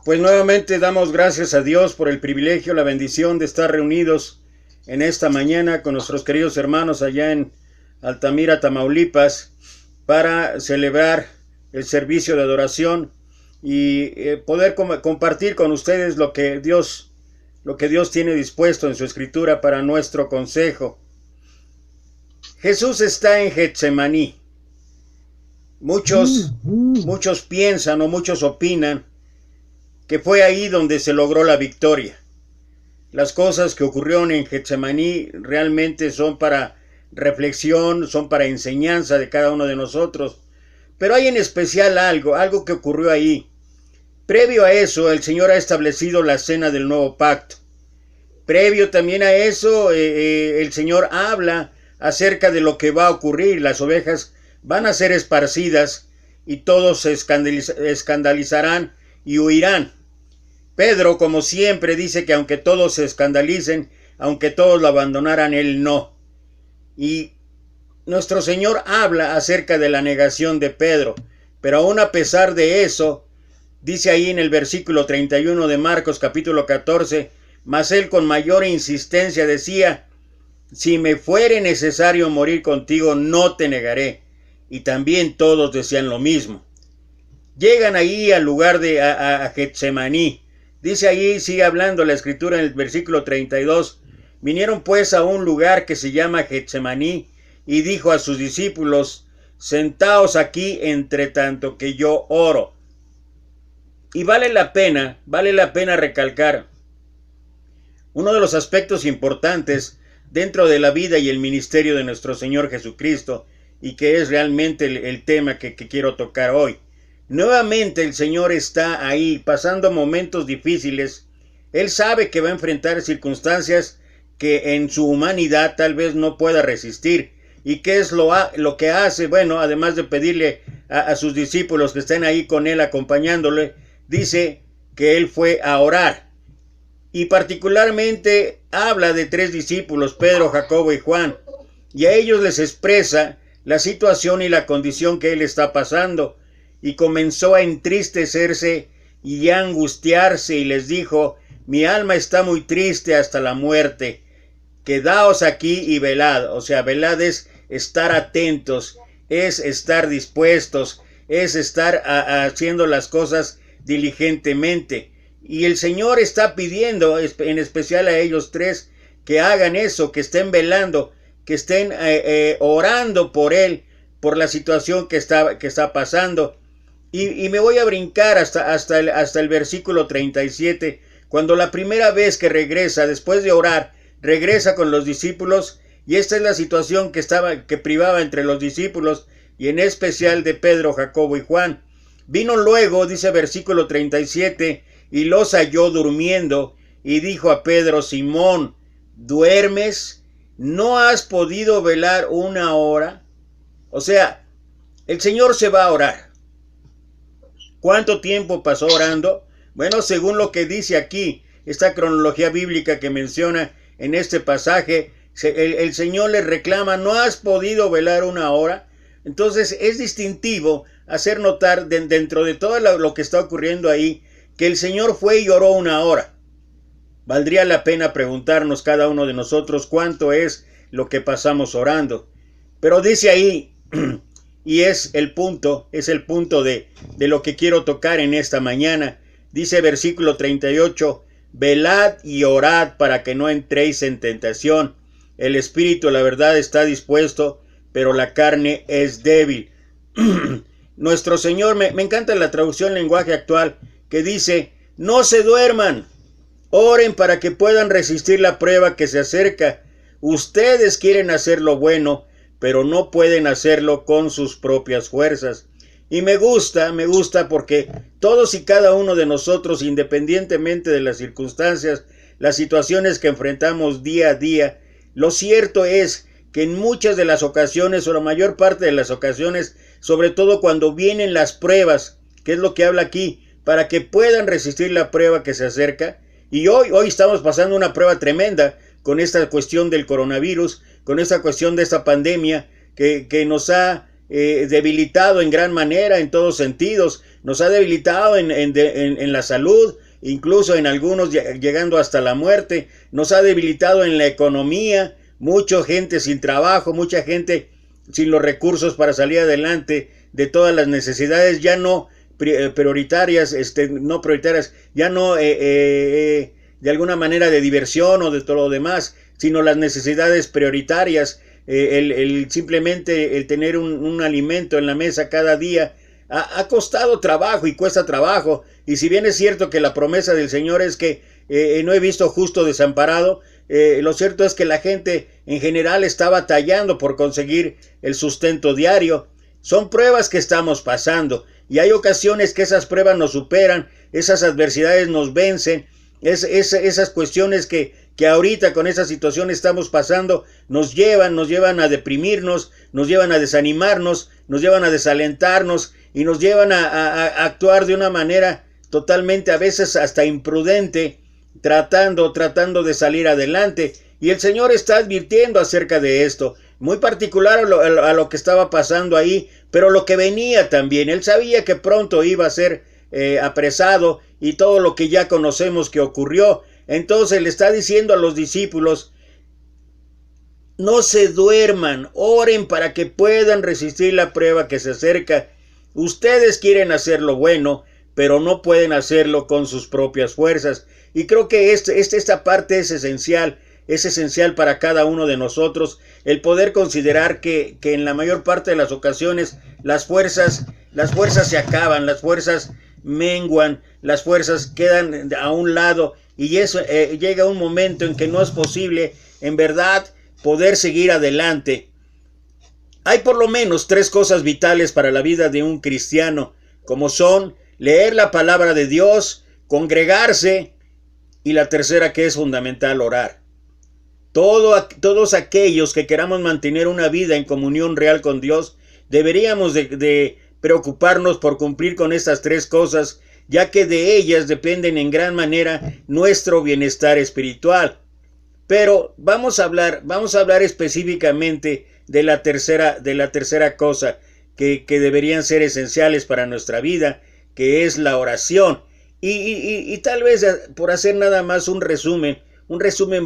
Pues nuevamente damos gracias a Dios por el privilegio, la bendición de estar reunidos en esta mañana con nuestros queridos hermanos allá en Altamira, Tamaulipas, para celebrar el servicio de adoración y poder compartir con ustedes lo que Dios tiene dispuesto en su escritura para nuestro consejo. Jesús está en Getsemaní. Muchos piensan o muchos opinan que fue ahí donde se logró la victoria. Las cosas que ocurrieron en Getsemaní realmente son para reflexión, son para enseñanza de cada uno de nosotros. Pero hay en especial algo que ocurrió ahí. Previo a eso, el Señor ha establecido la cena del nuevo pacto. Previo también a eso, el Señor habla acerca de lo que va a ocurrir. Las ovejas van a ser esparcidas y todos se escandalizarán y huirán. Pedro, como siempre, dice que aunque todos se escandalicen, aunque todos lo abandonaran, él no. Y nuestro Señor habla acerca de la negación de Pedro, pero aún a pesar de eso, dice ahí en el versículo 31 de Marcos capítulo 14, mas él con mayor insistencia decía, si me fuere necesario morir contigo, no te negaré. Y también todos decían lo mismo. Llegan ahí al lugar de Getsemaní. Dice ahí, sigue hablando la escritura en el versículo 32, vinieron pues a un lugar que se llama Getsemaní, y dijo a sus discípulos, sentaos aquí entre tanto que yo oro. Y vale la pena recalcar uno de los aspectos importantes dentro de la vida y el ministerio de nuestro Señor Jesucristo, y que es realmente el tema que quiero tocar hoy. Nuevamente el Señor está ahí pasando momentos difíciles. Él sabe que va a enfrentar circunstancias que en su humanidad tal vez no pueda resistir. ¿Y qué es lo que hace? Bueno, además de pedirle a sus discípulos que estén ahí con él acompañándole, dice que él fue a orar. Y particularmente habla de 3 discípulos, Pedro, Jacobo y Juan. Y a ellos les expresa la situación y la condición que él está pasando. Y comenzó a entristecerse y a angustiarse y les dijo, mi alma está muy triste hasta la muerte, quedaos aquí y velad. O sea, velad es estar atentos, es estar dispuestos, es estar haciendo las cosas diligentemente. Y el Señor está pidiendo, en especial a ellos 3, que hagan eso, que estén velando, que estén orando por él, por la situación que está pasando. Y me voy a brincar hasta el versículo 37, cuando la primera vez que regresa, después de orar, regresa con los discípulos, y esta es la situación que privaba entre los discípulos, y en especial de Pedro, Jacobo y Juan. Vino luego, dice versículo 37, y los halló durmiendo, y dijo a Pedro, Simón, ¿duermes? ¿No has podido velar 1 hora? O sea, el Señor se va a orar. ¿Cuánto tiempo pasó orando? Bueno, según lo que dice aquí, esta cronología bíblica que menciona en este pasaje, el Señor le reclama, ¿no has podido velar 1 hora? Entonces es distintivo hacer notar dentro de todo lo que está ocurriendo ahí, que el Señor fue y oró 1 hora. Valdría la pena preguntarnos cada uno de nosotros cuánto es lo que pasamos orando. Pero dice ahí, y es el punto de lo que quiero tocar en esta mañana. Dice versículo 38, velad y orad para que no entréis en tentación. El espíritu, la verdad, está dispuesto, pero la carne es débil. Nuestro Señor, me encanta la traducción lenguaje actual, que dice, no se duerman, oren para que puedan resistir la prueba que se acerca. Ustedes quieren hacer lo bueno, pero no pueden hacerlo con sus propias fuerzas. Y me gusta porque todos y cada uno de nosotros, independientemente de las circunstancias, las situaciones que enfrentamos día a día, lo cierto es que en muchas de las ocasiones, o la mayor parte de las ocasiones, sobre todo cuando vienen las pruebas, que es lo que habla aquí, para que puedan resistir la prueba que se acerca, y hoy estamos pasando una prueba tremenda con esta cuestión del coronavirus, con esta cuestión de esta pandemia que nos ha debilitado en gran manera en todos sentidos. Nos ha debilitado en la salud, incluso en algunos llegando hasta la muerte. Nos ha debilitado en la economía, mucha gente sin trabajo, mucha gente sin los recursos para salir adelante de todas las necesidades ya no prioritarias, no prioritarias, ya no de alguna manera de diversión o de todo lo demás, sino las necesidades prioritarias, simplemente el tener un alimento en la mesa cada día. Ha costado trabajo y cuesta trabajo, y si bien es cierto que la promesa del Señor es que no he visto justo desamparado, lo cierto es que la gente en general está batallando por conseguir el sustento diario. Son pruebas que estamos pasando, y hay ocasiones que esas pruebas nos superan, esas adversidades nos vencen, esas cuestiones que ahorita con esa situación estamos pasando nos llevan a deprimirnos, nos llevan a desanimarnos, nos llevan a desalentarnos y nos llevan a actuar de una manera totalmente, a veces hasta imprudente, tratando de salir adelante. Y el Señor está advirtiendo acerca de esto, muy particular a lo que estaba pasando ahí, pero lo que venía también. Él sabía que pronto iba a ser apresado, y todo lo que ya conocemos que ocurrió. Entonces le está diciendo a los discípulos: no se duerman, oren para que puedan resistir la prueba que se acerca. Ustedes quieren hacer lo bueno, pero no pueden hacerlo con sus propias fuerzas. Y creo que esta parte es esencial para cada uno de nosotros, el poder considerar que en la mayor parte de las ocasiones las fuerzas se acaban, las fuerzas menguan, las fuerzas quedan a un lado, y eso llega un momento en que no es posible en verdad poder seguir adelante. Hay por lo menos 3 cosas vitales para la vida de un cristiano, como son leer la palabra de Dios, congregarse, y la tercera, que es fundamental, orar. Todos aquellos que queramos mantener una vida en comunión real con Dios, deberíamos de preocuparnos por cumplir con estas 3 cosas, ya que de ellas dependen en gran manera nuestro bienestar espiritual. Pero vamos a hablar específicamente de la tercera cosa que deberían ser esenciales para nuestra vida, que es la oración. Y tal vez por hacer nada más un resumen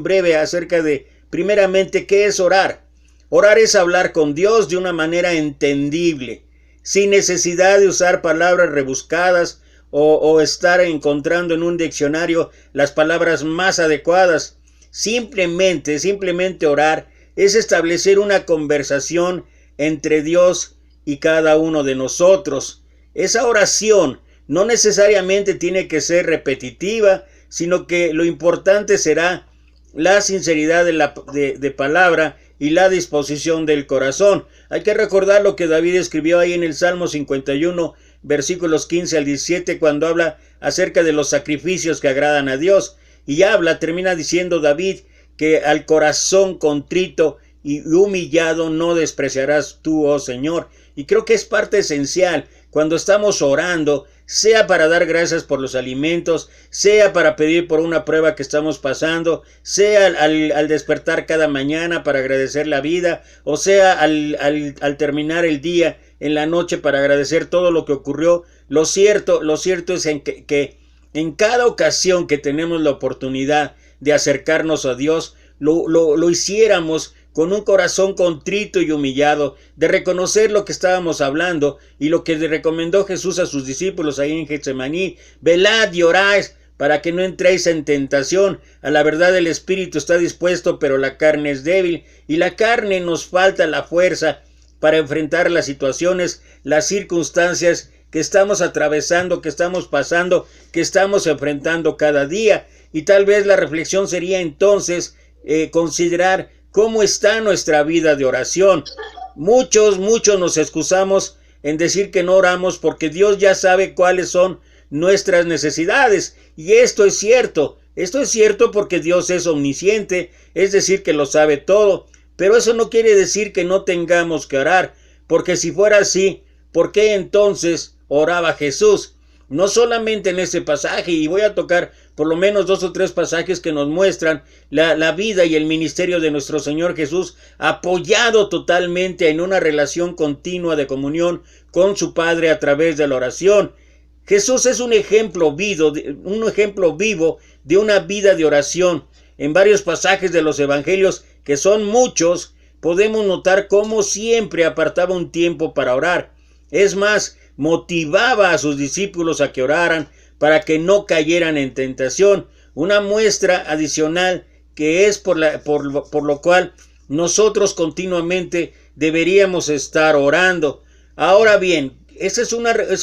breve acerca de, primeramente, ¿qué es orar? Orar es hablar con Dios de una manera entendible, sin necesidad de usar palabras rebuscadas o estar encontrando en un diccionario las palabras más adecuadas. Simplemente orar es establecer una conversación entre Dios y cada uno de nosotros. Esa oración no necesariamente tiene que ser repetitiva, sino que lo importante será la sinceridad de palabra y la disposición del corazón. Hay que recordar lo que David escribió ahí en el Salmo 51, versículos 15 al 17, cuando habla acerca de los sacrificios que agradan a Dios. Y termina diciendo David que al corazón contrito y humillado no despreciarás tú, oh Señor. Y creo que es parte esencial cuando estamos orando, sea para dar gracias por los alimentos, sea para pedir por una prueba que estamos pasando, sea al despertar cada mañana para agradecer la vida, o sea al terminar el día, en la noche, para agradecer todo lo que ocurrió. Lo cierto es que en cada ocasión que tenemos la oportunidad de acercarnos a Dios, lo hiciéramos con un corazón contrito y humillado, de reconocer lo que estábamos hablando y lo que le recomendó Jesús a sus discípulos ahí en Getsemaní: velad y orad para que no entréis en tentación. A la verdad el espíritu está dispuesto, pero la carne es débil, y la carne nos falta la fuerza para enfrentar las situaciones, las circunstancias que estamos atravesando, que estamos pasando, que estamos enfrentando cada día. Y tal vez la reflexión sería entonces considerar cómo está nuestra vida de oración. Muchos nos excusamos en decir que no oramos porque Dios ya sabe cuáles son nuestras necesidades. Y esto es cierto porque Dios es omnisciente, es decir, que lo sabe todo. Pero eso no quiere decir que no tengamos que orar, porque si fuera así, ¿por qué entonces oraba Jesús? No solamente en este pasaje, y voy a tocar por lo menos 2 o 3 pasajes que nos muestran la vida y el ministerio de nuestro Señor Jesús, apoyado totalmente en una relación continua de comunión con su Padre a través de la oración. Jesús es un ejemplo vivo de una vida de oración. En varios pasajes de los evangelios, que son muchos, podemos notar cómo siempre apartaba un tiempo para orar. Es más, motivaba a sus discípulos a que oraran para que no cayeran en tentación. Una muestra adicional que es por lo cual nosotros continuamente deberíamos estar orando. Ahora bien, esa es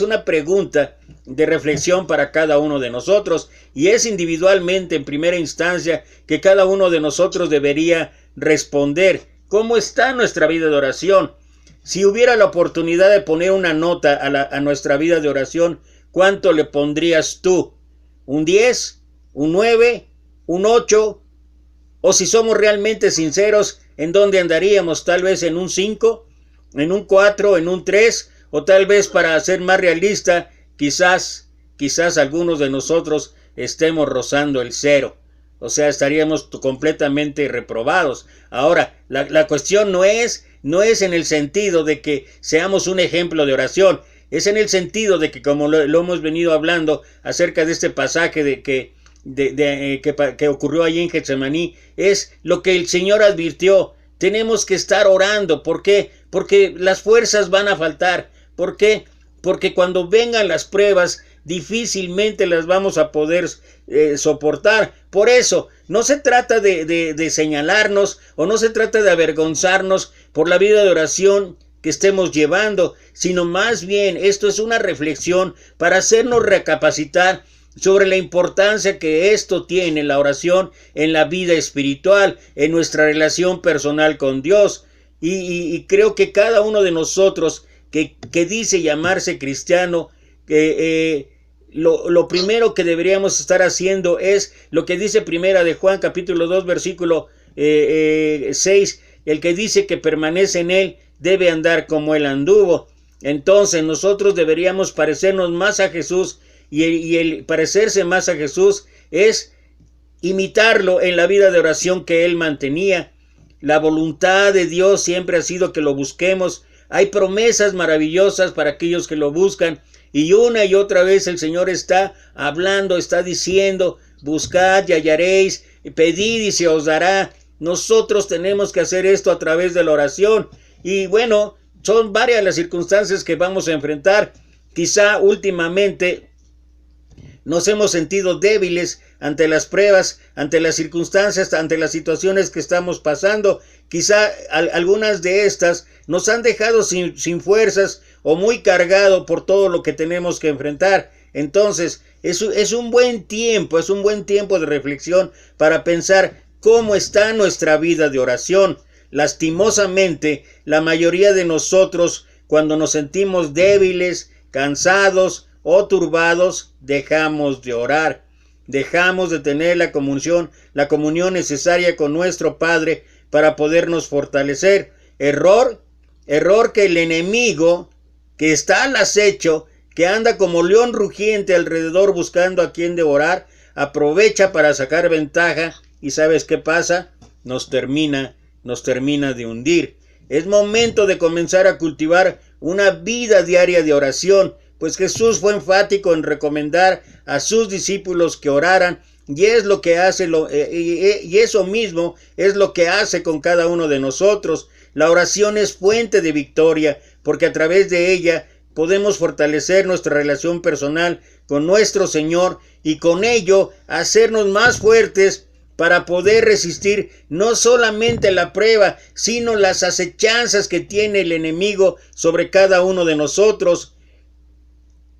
una pregunta de reflexión para cada uno de nosotros, y es individualmente en primera instancia que cada uno de nosotros debería responder. ¿Cómo está nuestra vida de oración? Si hubiera la oportunidad de poner una nota a nuestra vida de oración, ¿cuánto le pondrías tú? ¿Un 10? ¿Un 9? ¿Un 8? O si somos realmente sinceros, ¿en dónde andaríamos? Tal vez en un 5, en un 4, en un 3, o tal vez, para ser más realista, quizás algunos de nosotros estemos rozando el 0. O sea, estaríamos completamente reprobados. Ahora, la cuestión no es en el sentido de que seamos un ejemplo de oración. Es en el sentido de que, como lo hemos venido hablando acerca de este pasaje que ocurrió allí en Getsemaní, es lo que el Señor advirtió. Tenemos que estar orando. ¿Por qué? Porque las fuerzas van a faltar. ¿Por qué? Porque cuando vengan las pruebas, difícilmente las vamos a poder soportar. Por eso, no se trata de señalarnos, o no se trata de avergonzarnos por la vida de oración que estemos llevando, sino más bien esto es una reflexión para hacernos recapacitar sobre la importancia que esto tiene, la oración, en la vida espiritual, en nuestra relación personal con Dios. Y creo que cada uno de nosotros que dice llamarse cristiano, lo primero que deberíamos estar haciendo es lo que dice Primera de Juan capítulo 2 versículo 6, el que dice que permanece en él debe andar como él anduvo. Entonces nosotros deberíamos parecernos más a Jesús, y el parecerse más a Jesús es imitarlo en la vida de oración que él mantenía. La voluntad de Dios siempre ha sido que lo busquemos. Hay promesas maravillosas para aquellos que lo buscan, y una y otra vez el Señor está hablando, está diciendo: buscad y hallaréis, pedid y se os dará. Nosotros tenemos que hacer esto a través de la oración. Y bueno, son varias las circunstancias que vamos a enfrentar. Quizá últimamente nos hemos sentido débiles ante las pruebas, ante las circunstancias, ante las situaciones que estamos pasando. Quizá algunas de estas nos han dejado sin fuerzas, o muy cargado por todo lo que tenemos que enfrentar. Entonces, es un buen tiempo de reflexión para pensar cómo está nuestra vida de oración. Lastimosamente, la mayoría de nosotros, cuando nos sentimos débiles, cansados o turbados, dejamos de orar. Dejamos de tener la comunión necesaria con nuestro Padre para podernos fortalecer. Error que el enemigo, que está al acecho, que anda como león rugiente alrededor buscando a quien devorar, aprovecha para sacar ventaja. ¿Y sabes qué pasa? Nos termina de hundir. Es momento de comenzar a cultivar una vida diaria de oración, pues Jesús fue enfático en recomendar a sus discípulos que oraran, y es lo que hace, y eso mismo es lo que hace con cada uno de nosotros. La oración es fuente de victoria, porque a través de ella podemos fortalecer nuestra relación personal con nuestro Señor, y con ello hacernos más fuertes para poder resistir no solamente la prueba, sino las acechanzas que tiene el enemigo sobre cada uno de nosotros.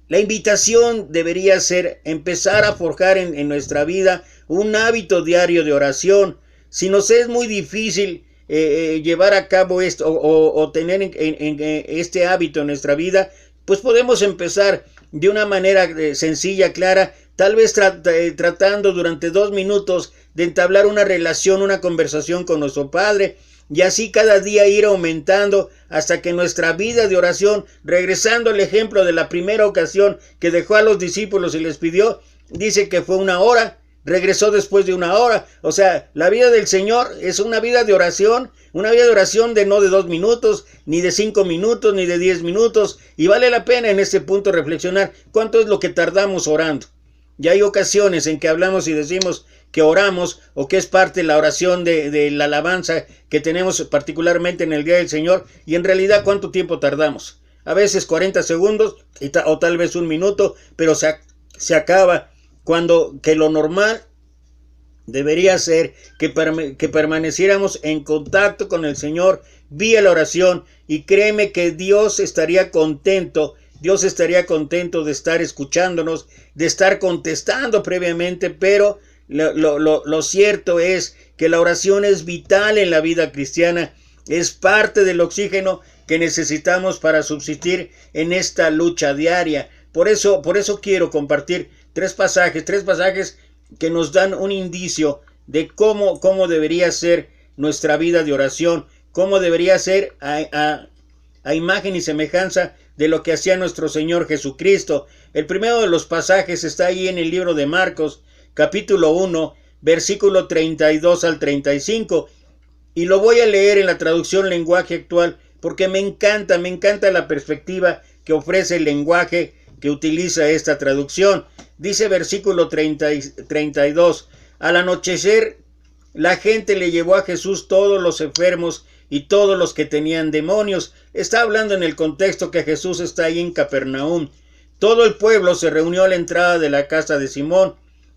La invitación debería ser empezar a forjar en nuestra vida un hábito diario de oración. Si nos es muy difícil llevar a cabo esto, o tener este hábito en nuestra vida, pues podemos empezar de una manera sencilla, clara, tal vez tratando durante 2 minutos de entablar una relación, una conversación con nuestro Padre. y así cada día ir aumentando hasta que nuestra vida de oración, regresando al ejemplo de la primera ocasión que dejó a los discípulos y les pidió, dice que fue 1 hora, regresó después de 1 hora. O sea, la vida del Señor es una vida de oración de no de 2 minutos, ni de 5 minutos, ni de 10 minutos, y vale la pena en este punto reflexionar cuánto es lo que tardamos orando. Ya hay ocasiones en que hablamos y decimos que oramos o que es parte de la oración de la alabanza que tenemos particularmente en el Día del Señor, y en realidad cuánto tiempo tardamos. A veces 40 segundos o tal vez 1 minuto, pero se acaba, cuando que lo normal debería ser que permaneciéramos en contacto con el Señor vía la oración, y créeme que Dios estaría contento de estar escuchándonos, de estar contestando previamente, pero lo cierto es que la oración es vital en la vida cristiana, es parte del oxígeno que necesitamos para subsistir en esta lucha diaria. Por eso quiero compartir tres pasajes que nos dan un indicio de cómo debería ser nuestra vida de oración, cómo debería ser a imagen y semejanza de lo que hacía nuestro Señor Jesucristo. El primero de los pasajes está ahí en el libro de Marcos, capítulo 1, versículo 32 al 35, y lo voy a leer en la traducción lenguaje actual, porque me encanta la perspectiva que ofrece el lenguaje que utiliza esta traducción. Dice versículo 32, al anochecer la gente le llevó a Jesús todos los enfermos y todos los que tenían demonios. Está hablando en el contexto que Jesús está ahí en Capernaum. Todo el pueblo se reunió a la entrada de la casa de Simón.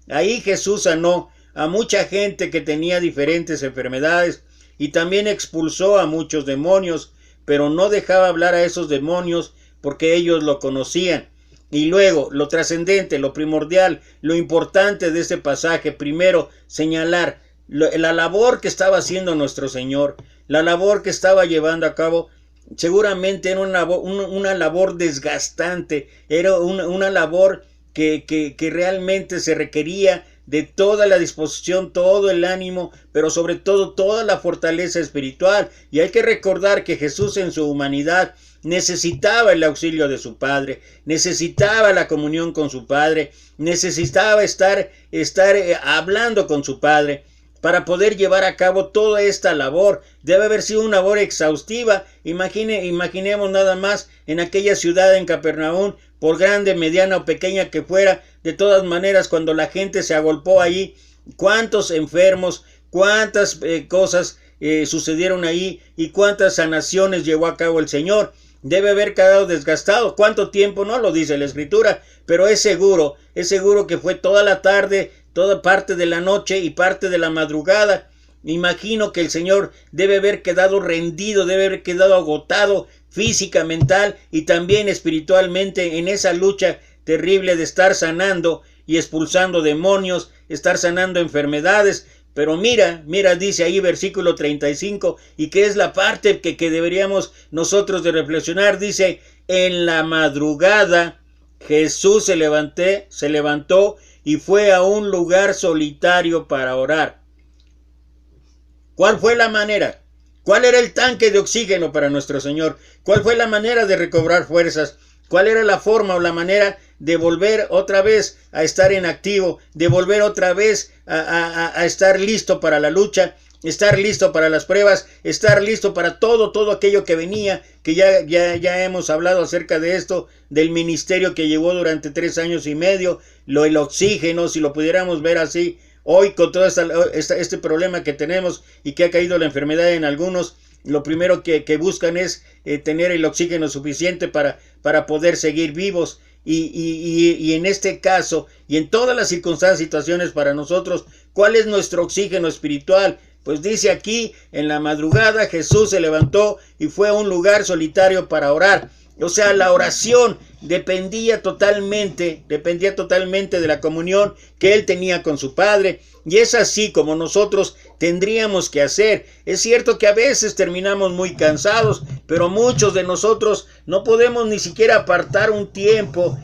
Ahí Jesús sanó a mucha gente que tenía diferentes enfermedades y también expulsó a muchos demonios, pero no dejaba hablar a esos demonios porque ellos lo conocían. Y luego, lo trascendente, lo primordial, lo importante de este pasaje, primero, señalar la labor que estaba haciendo nuestro Señor, la labor que estaba llevando a cabo. Seguramente era una labor desgastante, era una labor que realmente se requería de toda la disposición, todo el ánimo, pero sobre todo toda la fortaleza espiritual. Y hay que recordar que Jesús en su humanidad necesitaba el auxilio de su Padre, necesitaba la comunión con su Padre, necesitaba estar hablando con su Padre para poder llevar a cabo toda esta labor. Debe haber sido una labor exhaustiva. Imaginemos nada más en aquella ciudad, en Capernaum, por grande, mediana o pequeña que fuera, de todas maneras, cuando la gente se agolpó allí, cuántos enfermos, cuántas cosas sucedieron ahí y cuántas sanaciones llevó a cabo el Señor. Debe haber quedado desgastado. ¿Cuánto tiempo? No lo dice la Escritura, pero es seguro que fue toda la tarde, toda parte de la noche y parte de la madrugada. Imagino que el Señor debe haber quedado rendido, debe haber quedado agotado física, mental y también espiritualmente en esa lucha terrible de estar sanando y expulsando demonios, estar sanando enfermedades. Pero mira, dice ahí versículo 35, y que es la parte que deberíamos nosotros de reflexionar. Dice, en la madrugada Jesús se levantó y fue a un lugar solitario para orar. ¿Cuál fue la manera? ¿Cuál era el tanque de oxígeno para nuestro Señor? ¿Cuál fue la manera de recobrar fuerzas? ¿Cuál era la forma o la manera de volver otra vez a estar en activo, de volver otra vez a estar listo para la lucha, estar listo para las pruebas, estar listo para todo aquello que venía, que ya hemos hablado acerca de esto, del ministerio que llevó durante 3 años y medio, el oxígeno, si lo pudiéramos ver así, hoy con todo este problema que tenemos y que ha caído la enfermedad en algunos, lo primero que buscan es tener el oxígeno suficiente para poder seguir vivos. Y en este caso y en todas las circunstancias, situaciones para nosotros, ¿cuál es nuestro oxígeno espiritual? Pues dice aquí, en la madrugada Jesús se levantó y fue a un lugar solitario para orar. O sea, la oración dependía totalmente de la comunión que él tenía con su Padre, y es así como nosotros tendríamos que hacer. Es cierto que a veces terminamos muy cansados, pero muchos de nosotros no podemos ni siquiera apartar un tiempo.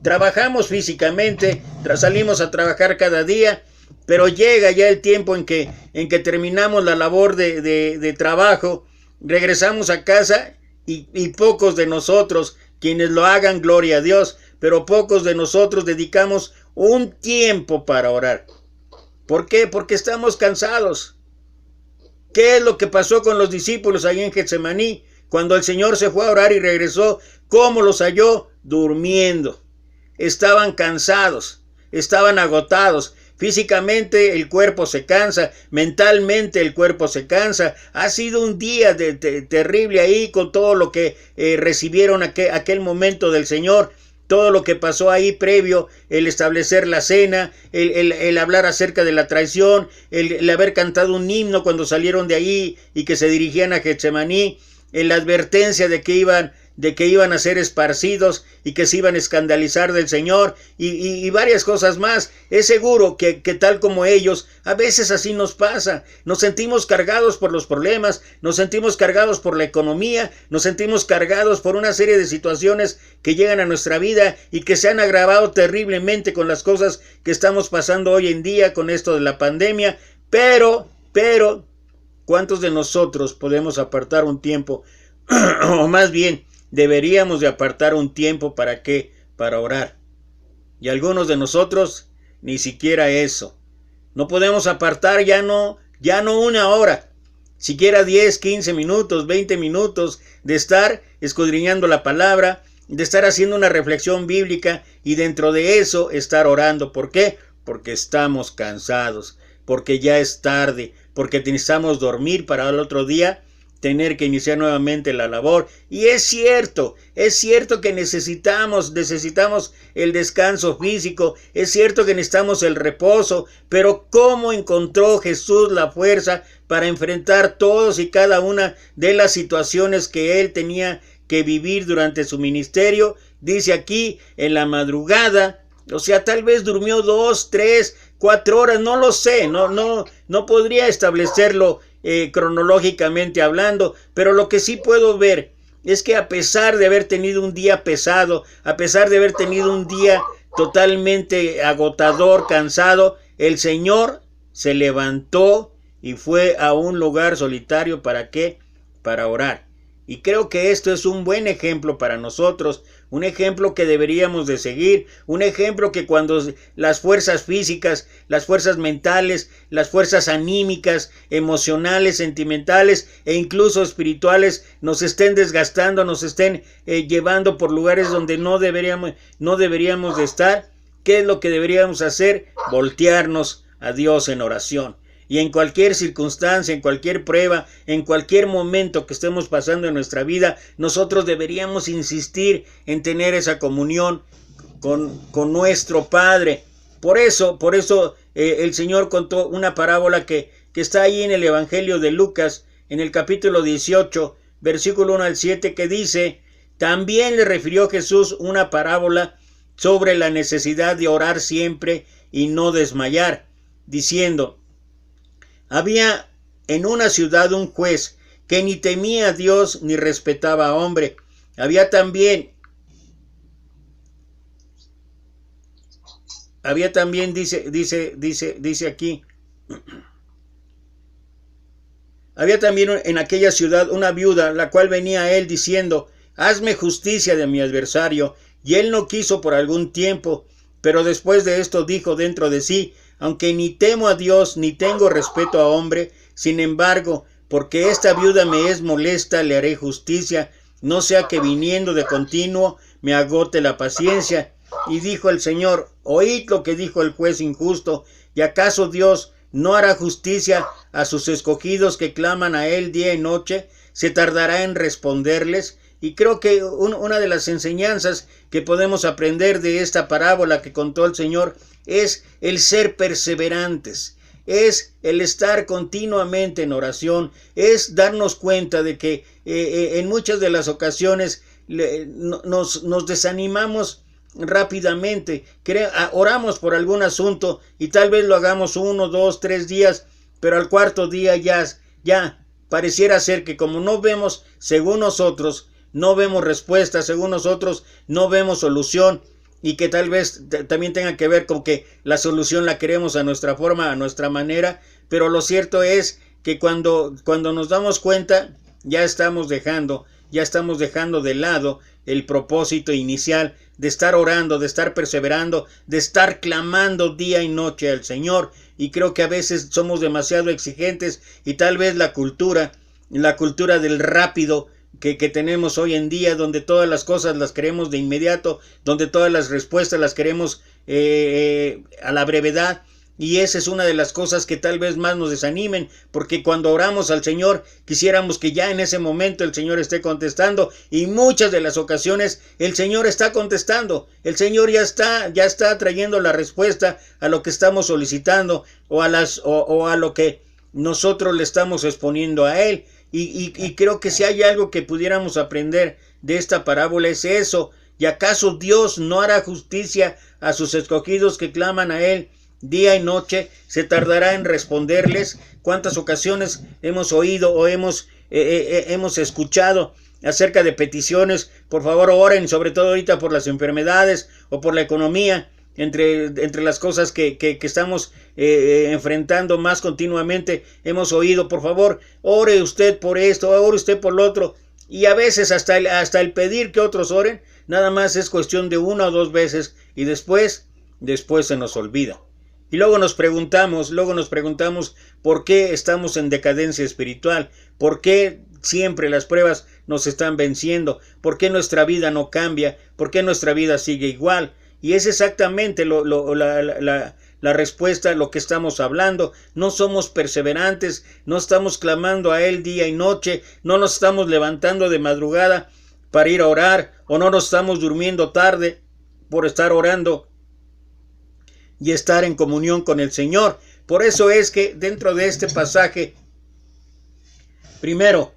Trabajamos físicamente, salimos a trabajar cada día, pero llega ya el tiempo en que terminamos la labor de trabajo, regresamos a casa y pocos de nosotros, quienes lo hagan, gloria a Dios, pero pocos de nosotros dedicamos un tiempo para orar. ¿Por qué? Porque estamos cansados. ¿Qué es lo que pasó con los discípulos ahí en Getsemaní? Cuando el Señor se fue a orar y regresó, ¿cómo los halló? Durmiendo. Estaban cansados, estaban agotados. Físicamente el cuerpo se cansa, mentalmente el cuerpo se cansa. Ha sido un día terrible ahí con todo lo que recibieron aquel momento del Señor. Todo lo que pasó ahí previo, el establecer la cena, el hablar acerca de la traición, el haber cantado un himno cuando salieron de ahí y que se dirigían a Getsemaní, la advertencia de que iban a ser esparcidos y que se iban a escandalizar del Señor y varias cosas más. Es seguro que tal como ellos, a veces así nos pasa. Nos sentimos cargados por los problemas, nos sentimos cargados por la economía, nos sentimos cargados por una serie de situaciones que llegan a nuestra vida y que se han agravado terriblemente con las cosas que estamos pasando hoy en día con esto de la pandemia. Pero, ¿cuántos de nosotros podemos apartar un tiempo? O más bien, deberíamos de apartar un tiempo ¿para qué? Para orar. Y algunos de nosotros ni siquiera eso. No podemos apartar ya no una hora, siquiera 10, 15 minutos, 20 minutos de estar escudriñando la palabra, de estar haciendo una reflexión bíblica y dentro de eso estar orando. ¿Por qué? Porque estamos cansados, porque ya es tarde, porque necesitamos dormir para el otro día tener que iniciar nuevamente la labor. Y es cierto que necesitamos el descanso físico, es cierto que necesitamos el reposo, pero ¿cómo encontró Jesús la fuerza para enfrentar todos y cada una de las situaciones que él tenía que vivir durante su ministerio? Dice aquí, en la madrugada, o sea, tal vez durmió 2, 3, 4 horas, no lo sé, no podría establecerlo cronológicamente hablando, pero lo que sí puedo ver es que a pesar de haber tenido un día pesado, a pesar de haber tenido un día totalmente agotador, cansado, el Señor se levantó y fue a un lugar solitario. ¿Para qué? Para orar. Y creo que esto es un buen ejemplo para nosotros, un ejemplo que deberíamos de seguir, un ejemplo que cuando las fuerzas físicas, las fuerzas mentales, las fuerzas anímicas, emocionales, sentimentales e incluso espirituales nos estén desgastando, nos estén llevando por lugares donde no deberíamos de estar, ¿qué es lo que deberíamos hacer? Voltearnos a Dios en oración. Y en cualquier circunstancia, en cualquier prueba, en cualquier momento que estemos pasando en nuestra vida, nosotros deberíamos insistir en tener esa comunión con nuestro Padre. Por eso el Señor contó una parábola que está ahí en el Evangelio de Lucas, en el capítulo 18, versículo 1 al 7, que dice: también le refirió Jesús una parábola sobre la necesidad de orar siempre y no desmayar, diciendo: había en una ciudad un juez que ni temía a Dios ni respetaba a hombre. Había también dice aquí, había también en aquella ciudad una viuda, la cual venía a él diciendo: hazme justicia de mi adversario. Y él no quiso por algún tiempo, pero después de esto dijo dentro de sí: aunque ni temo a Dios ni tengo respeto a hombre, sin embargo, porque esta viuda me es molesta, le haré justicia, no sea que viniendo de continuo me agote la paciencia. Y dijo el Señor: oíd lo que dijo el juez injusto. ¿Y acaso Dios no hará justicia a sus escogidos que claman a él día y noche? ¿Se tardará en responderles? Y creo que una de las enseñanzas que podemos aprender de esta parábola que contó el Señor es el ser perseverantes, es el estar continuamente en oración, es darnos cuenta de que en muchas de las ocasiones nos desanimamos rápidamente, oramos por algún asunto y tal vez lo hagamos 1, 2, 3 días, pero al cuarto día ya pareciera ser que como no vemos, según nosotros, no vemos respuesta, según nosotros no vemos solución, y que tal vez también tenga que ver con que la solución la queremos a nuestra forma, a nuestra manera, pero lo cierto es que cuando nos damos cuenta, ya estamos dejando de lado el propósito inicial de estar orando, de estar perseverando, de estar clamando día y noche al Señor. Y creo que a veces somos demasiado exigentes y tal vez la cultura del rápido que tenemos hoy en día, donde todas las cosas las queremos de inmediato, donde todas las respuestas las queremos a la brevedad. Y esa es una de las cosas que tal vez más nos desanimen, porque cuando oramos al Señor quisiéramos que ya en ese momento el Señor esté contestando, y muchas de las ocasiones el Señor está contestando, el Señor ya está trayendo la respuesta a lo que estamos solicitando o a lo que nosotros le estamos exponiendo a Él. Y creo que si hay algo que pudiéramos aprender de esta parábola es eso. ¿Y acaso Dios no hará justicia a sus escogidos que claman a Él día y noche? ¿Se tardará en responderles? ¿Cuántas ocasiones hemos oído o hemos escuchado acerca de peticiones? Por favor, oren, sobre todo ahorita por las enfermedades o por la economía, entre las cosas que estamos enfrentando más continuamente. Hemos oído, por favor, ore usted por esto, ore usted por lo otro. Y a veces hasta el pedir que otros oren, nada más es cuestión de una o dos veces, y después se nos olvida. Y luego nos preguntamos por qué estamos en decadencia espiritual, por qué siempre las pruebas nos están venciendo, por qué nuestra vida no cambia, por qué nuestra vida sigue igual. Y es exactamente la respuesta a lo que estamos hablando. No somos perseverantes, no estamos clamando a Él día y noche, no nos estamos levantando de madrugada para ir a orar, o no nos estamos durmiendo tarde por estar orando y estar en comunión con el Señor. Por eso es que dentro de este pasaje, primero,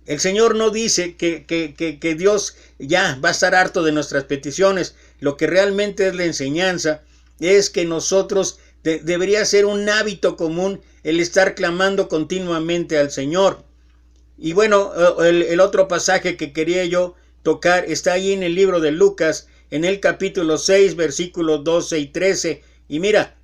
el Señor no dice que Dios ya va a estar harto de nuestras peticiones. Lo que realmente es la enseñanza es que nosotros debería ser un hábito común el estar clamando continuamente al Señor. Y bueno, el otro pasaje que quería yo tocar está ahí en el libro de Lucas, en el capítulo 6, versículos 12 y 13. Y mira,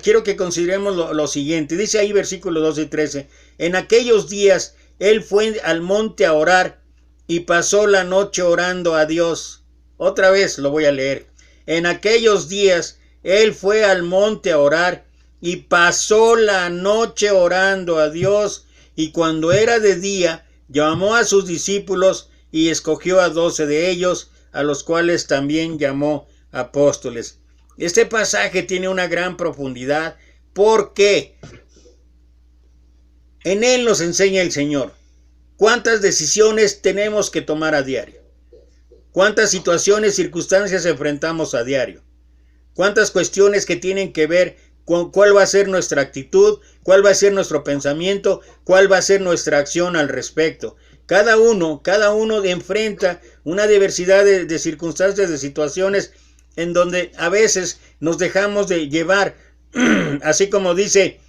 quiero que consideremos lo siguiente. Dice ahí versículos 12 y 13. En aquellos días Él fue al monte a orar y pasó la noche orando a Dios. Otra vez lo voy a leer. En aquellos días Él fue al monte a orar y pasó la noche orando a Dios. Y cuando era de día, llamó a sus discípulos y escogió a 12 de ellos, a los cuales también llamó apóstoles. Este pasaje tiene una gran profundidad porque en él nos enseña el Señor cuántas decisiones tenemos que tomar a diario, cuántas situaciones, circunstancias enfrentamos a diario, cuántas cuestiones que tienen que ver con cuál va a ser nuestra actitud, cuál va a ser nuestro pensamiento, cuál va a ser nuestra acción al respecto. Cada uno enfrenta una diversidad de circunstancias, de situaciones en donde a veces nos dejamos de llevar, así como dice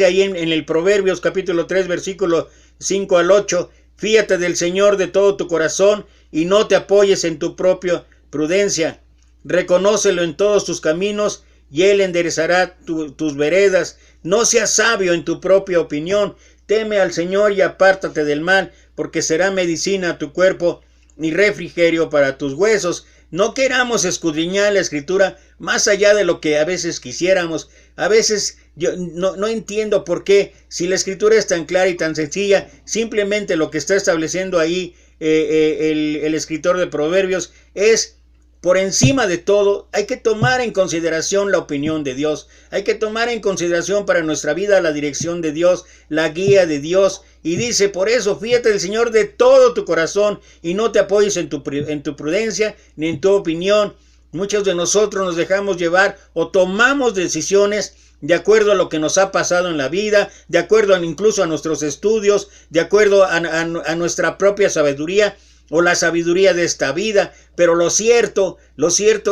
ahí en el Proverbios capítulo 3 versículo 5 al 8, fíate del Señor de todo tu corazón y no te apoyes en tu propia prudencia, reconócelo en todos tus caminos y Él enderezará tus veredas. No seas sabio en tu propia opinión, teme al Señor y apártate del mal, porque será medicina a tu cuerpo y refrigerio para tus huesos. No queramos escudriñar la Escritura más allá de lo que a veces quisiéramos. A veces yo no entiendo por qué, si la Escritura es tan clara y tan sencilla, simplemente lo que está estableciendo ahí el escritor de Proverbios es: por encima de todo, hay que tomar en consideración la opinión de Dios. Hay que tomar en consideración para nuestra vida la dirección de Dios, la guía de Dios. Y dice, por eso, fíjate del Señor de todo tu corazón y no te apoyes en tu prudencia ni en tu opinión. Muchos de nosotros nos dejamos llevar o tomamos decisiones de acuerdo a lo que nos ha pasado en la vida, de acuerdo incluso a nuestros estudios, de acuerdo a nuestra propia sabiduría, o la sabiduría de esta vida. Pero lo cierto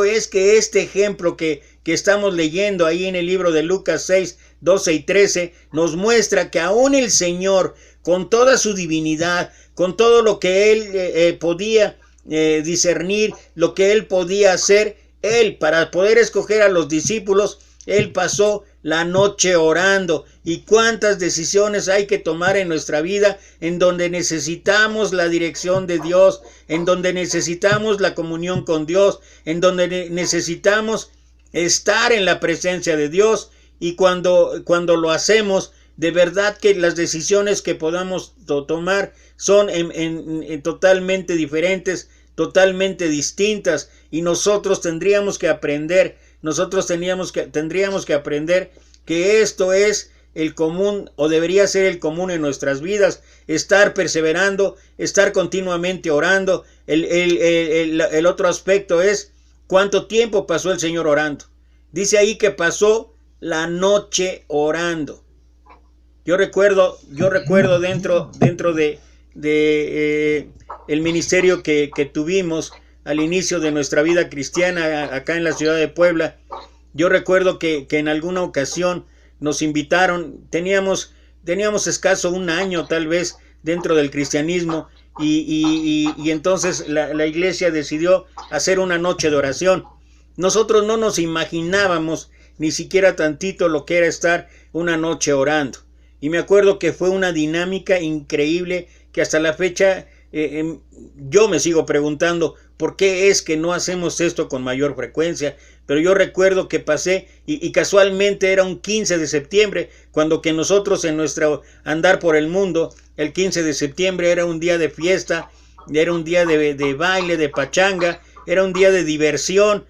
es que este ejemplo que estamos leyendo ahí en el libro de Lucas 6, 12 y 13, nos muestra que aún el Señor, con toda su divinidad, con todo lo que Él podía discernir lo que él podía hacer. Él, para poder escoger a los discípulos, él pasó la noche orando. ¿Y cuántas decisiones hay que tomar en nuestra vida en donde necesitamos la dirección de Dios, en donde necesitamos la comunión con Dios, en donde necesitamos estar en la presencia de Dios? Y cuando lo hacemos, de verdad que las decisiones que podamos tomar son totalmente diferentes, totalmente distintas, y nosotros tendríamos que aprender, tendríamos que aprender que esto es el común, o debería ser el común en nuestras vidas: estar perseverando, estar continuamente orando. El otro aspecto es cuánto tiempo pasó el Señor orando. Dice ahí que pasó la noche orando. Yo recuerdo dentro de el ministerio que tuvimos al inicio de nuestra vida cristiana acá en la ciudad de Puebla. Yo recuerdo que en alguna ocasión nos invitaron, teníamos escaso un año tal vez dentro del cristianismo, y entonces la iglesia decidió hacer una noche de oración. Nosotros no nos imaginábamos ni siquiera tantito lo que era estar una noche orando. Y me acuerdo que fue una dinámica increíble que hasta la fecha yo me sigo preguntando por qué es que no hacemos esto con mayor frecuencia. Pero yo recuerdo que pasé, y casualmente era un 15 de septiembre, cuando que nosotros en nuestro andar por el mundo, el 15 de septiembre era un día de fiesta, era un día de baile, de pachanga, era un día de diversión,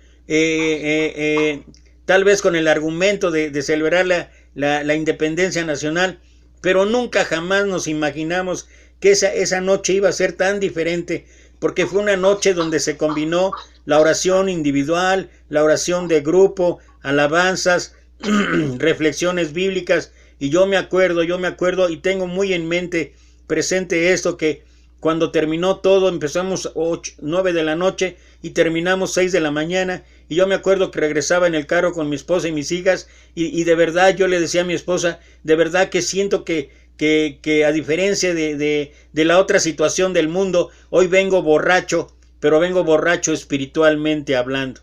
tal vez con el argumento de celebrar la independencia nacional, pero nunca jamás nos imaginamos que esa noche iba a ser tan diferente, porque fue una noche donde se combinó la oración individual, la oración de grupo, alabanzas, reflexiones bíblicas. Y yo me acuerdo y tengo muy en mente presente esto, que cuando terminó todo empezamos 9 de la noche y terminamos 6 de la mañana, y yo me acuerdo que regresaba en el carro con mi esposa y mis hijas, y de verdad yo le decía a mi esposa, de verdad que siento que a diferencia de la otra situación del mundo, hoy vengo borracho, pero vengo borracho espiritualmente hablando,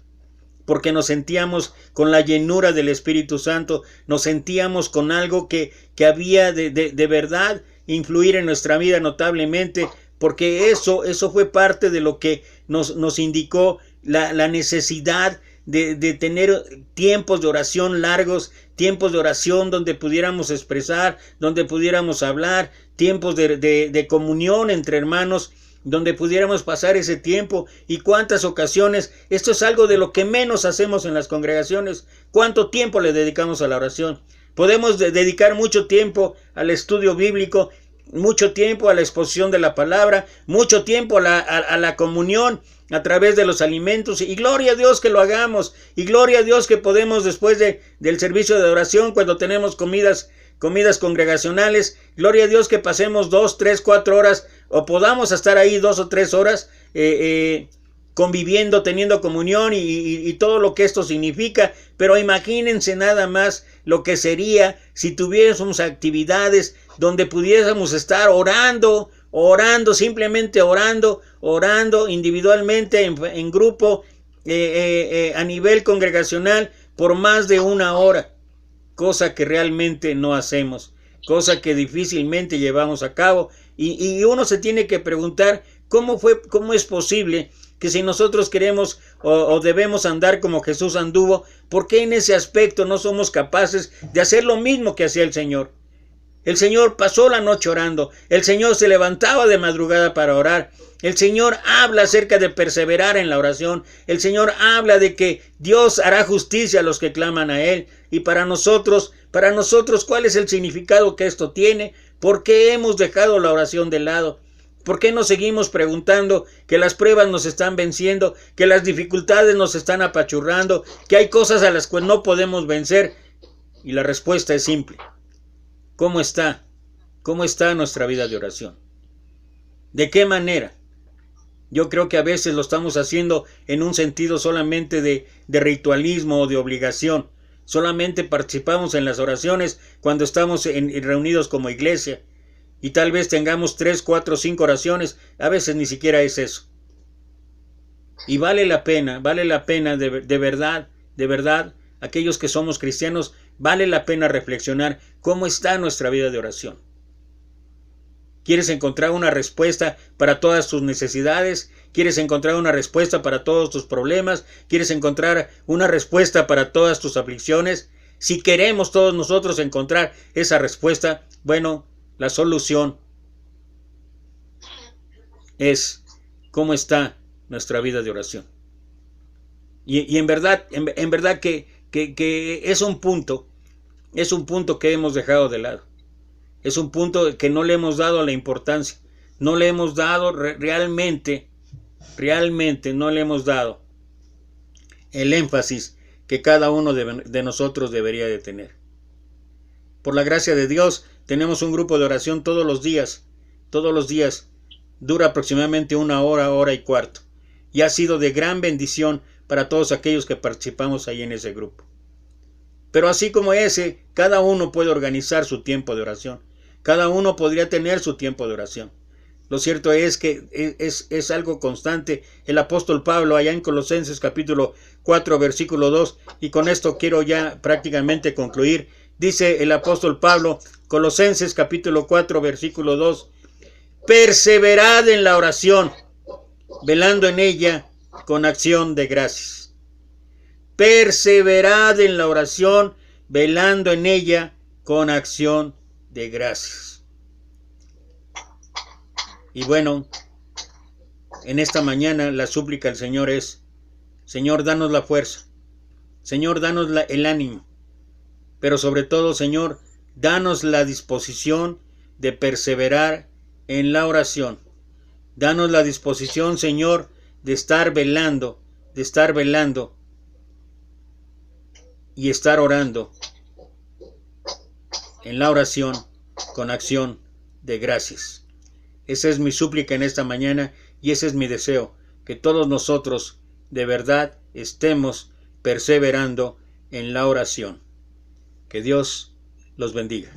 porque nos sentíamos con la llenura del Espíritu Santo, nos sentíamos con algo que había de verdad influir en nuestra vida notablemente, porque eso fue parte de lo que nos indicó la necesidad de tener tiempos de oración largos, tiempos de oración donde pudiéramos expresar, donde pudiéramos hablar, tiempos de comunión entre hermanos, donde pudiéramos pasar ese tiempo. Y cuántas ocasiones, esto es algo de lo que menos hacemos en las congregaciones. ¿Cuánto tiempo le dedicamos a la oración? Podemos dedicar mucho tiempo al estudio bíblico, mucho tiempo a la exposición de la palabra, mucho tiempo a la comunión a través de los alimentos, y gloria a Dios que lo hagamos, y gloria a Dios que podemos después del servicio de oración, cuando tenemos comidas congregacionales, gloria a Dios que pasemos 2, 3, 4 horas, o podamos estar ahí 2 o 3 horas conviviendo, teniendo comunión y todo lo que esto significa. Pero imagínense nada más lo que sería si tuviésemos actividades donde pudiésemos estar orando, simplemente orando individualmente, en grupo, a nivel congregacional, por más de 1 hora, cosa que realmente no hacemos, cosa que difícilmente llevamos a cabo. Y uno se tiene que preguntar cómo es posible que, si nosotros queremos o debemos andar como Jesús anduvo, ¿por qué en ese aspecto no somos capaces de hacer lo mismo que hacía el Señor? El Señor pasó la noche orando, el Señor se levantaba de madrugada para orar, el Señor habla acerca de perseverar en la oración, el Señor habla de que Dios hará justicia a los que claman a Él. Y para nosotros, ¿cuál es el significado que esto tiene? ¿Por qué hemos dejado la oración de lado? ¿Por qué nos seguimos preguntando que las pruebas nos están venciendo, que las dificultades nos están apachurrando, que hay cosas a las que no podemos vencer? Y la respuesta es simple. ¿Cómo está? ¿Cómo está nuestra vida de oración? ¿De qué manera? Yo creo que a veces lo estamos haciendo en un sentido solamente de ritualismo o de obligación. Solamente participamos en las oraciones cuando estamos reunidos como iglesia. Y tal vez tengamos 3, 4, 5 oraciones. A veces ni siquiera es eso. Y vale la pena de verdad, aquellos que somos cristianos, vale la pena reflexionar cómo está nuestra vida de oración. ¿Quieres encontrar una respuesta para todas tus necesidades? ¿Quieres encontrar una respuesta para todos tus problemas? ¿Quieres encontrar una respuesta para todas tus aflicciones? Si queremos todos nosotros encontrar esa respuesta, bueno, la solución es cómo está nuestra vida de oración. Y en verdad que es un punto que hemos dejado de lado. Es un punto que no le hemos dado la importancia. No le hemos dado realmente no le hemos dado el énfasis que cada uno de nosotros debería de tener. Por la gracia de Dios, tenemos un grupo de oración todos los días. Dura aproximadamente 1 hora, hora y cuarto. Y ha sido de gran bendición para todos aquellos que participamos ahí en ese grupo. Pero así como ese, cada uno puede organizar su tiempo de oración. Cada uno podría tener su tiempo de oración. Lo cierto es que es algo constante. El apóstol Pablo, allá en Colosenses capítulo 4, versículo 2, y con esto quiero ya prácticamente concluir, dice el apóstol Pablo, Colosenses capítulo 4, versículo 2, perseverad en la oración, velando en ella con acción de gracias. Perseverad en la oración, velando en ella con acción de gracias. Y bueno, en esta mañana la súplica al Señor es: Señor, danos la fuerza. Señor, danos el ánimo. Pero sobre todo, Señor, danos la disposición de perseverar en la oración. Danos la disposición, Señor, de estar velando y estar orando en la oración con acción de gracias. Esa es mi súplica en esta mañana y ese es mi deseo, que todos nosotros de verdad estemos perseverando en la oración. Que Dios los bendiga.